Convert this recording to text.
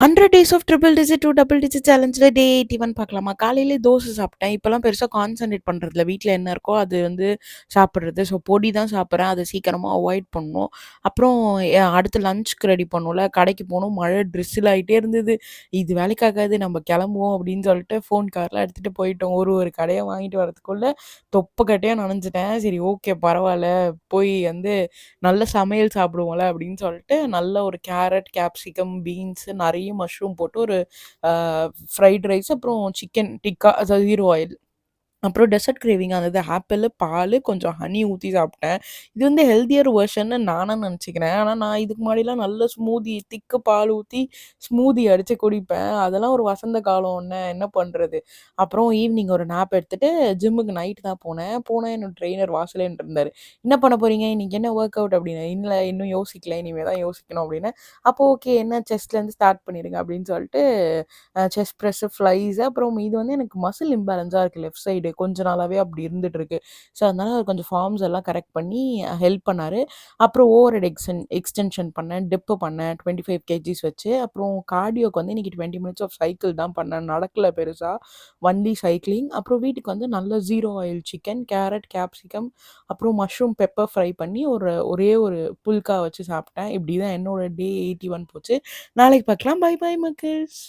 100 days of triple digit to double digit சேலஞ்சில day 81 பார்க்கலாமா? காலையிலே தோசை சாப்பிட்டேன். இப்பலாம் பெருசா கான்சன்ட்ரேட் பண்றதில்ல. வீட்ல என்ன இருக்கோ அது வந்து சாப்பிடுறது. ஸோ பொடி தான் சாப்பிடுறேன். அத சீக்கிரமா அவாய்ட் பண்ணணும். அப்புறம் அடுத்து லஞ்சுக்கு ரெடி பண்ணணும்ல. கடைக்கு போணும். மழை ட்ரிசில் ஆயிட்டே இருந்தது. இது வேலைக்காகாது நம்ம கிளம்புவோம் அப்படின்னு சொல்லிட்டு ஃபோன் கார்லாம் எடுத்துட்டு போயிட்டோம். ஒரு கடையா வாங்கிட்டு வரதுக்குள்ள தொப்பக்கட்டையா நனஞ்சுட்டேன். சரி ஓகே பரவால்ல. போய் வந்து நல்ல சமையல் சாப்பிடுவோம்ல அப்படின்னு சொல்லிட்டு, நல்ல ஒரு கேரட், கேப்சிகம், பீன்ஸ் நெறைய மஷ்ரூம் போட்டு ஒரு அ ஃப்ரைட் ரைஸ் அப்புறம் சிக்கன் டிக்கா அதாவது 0 ஆயில். அப்புறம் டெசர்ட் கிரேவிங் அந்த ஆப்பிளு, பாலு, கொஞ்சம் ஹனி ஊத்தி சாப்பிட்டேன். இது வந்து ஹெல்தியர் வெர்ஷன்னு நானா நெனச்சுக்கிறேன். ஆனா நான் இதுக்கு முன்னாடிலாம் நல்ல ஸ்மூதி திக்கு பால் ஊத்தி ஸ்மூதி அடிச்சு குடிப்பேன். அதெல்லாம் ஒரு வசந்த காலம்ன்னு என்ன பண்றது? அப்புறம் ஈவினிங் ஒரு நேப் எடுத்துட்டு ஜிம்முக்கு நைட் தான் போனேன். போனா என்னோட ட்ரெய்னர் வாசல்லே நின்னுட்டுருந்தாரு. "என்ன பண்ண போறீங்க? இன்னைக்கு என்ன வொர்க் அவுட்?" அப்டின்னேன். "இல்ல இன்னும் யோசிக்கல. இனிமே தான் யோசிக்கணும்" அப்டின்னேன். அப்போ ஓகே என்ன செஸ்ட்லேருந்து ஸ்டார்ட் பண்ணிடுங்க அப்டின்னு சொல்லிட்டு செஸ்ட் பிரஸ், ஃப்ளைஸ் அப்புறம் இது வந்து எனக்கு மசில் இம்பேலன்ஸா இருக்கு லெஃப்ட் சைடு. கொஞ்ச நாளாவே அப்படி இருந்துட்டு இருக்கு. ஸோ, அதனால அவர் கொஞ்சம் ஃபார்ம்ஸ் எல்லாம் கரெக்ட் பண்ணி ஹெல்ப் பண்ணாரு. அப்புறம் ஓவர் ஹெட் எக்ஸ்டென்ஷன் பண்ணேன், டிப் பண்ணேன் 25 கேஜிஸ் வச்சு. அப்புறம் கார்டியோக்கு வந்து இன்னைக்கு 20 மினிட்ஸ் ஆஃப் சைக்கிள் தான் பண்ணேன். நடக்கல பெருசா. Only cycling. அப்புறம் வீட்டுக்கு வந்து நல்ல 0 ஆயில் சிக்கன், கேரட், கேப்சிகம் அப்புறம் மஷ்ரூம் பெப்பர் ஃப்ரை பண்ணி ஒரே ஒரு புல்கா வச்சு சாப்பிட்டேன். இப்படி தான் என்னோட டே 81 போச்சு. நாளைக்கு பார்க்கலாம். Bye bye மக்கள்ஸ்.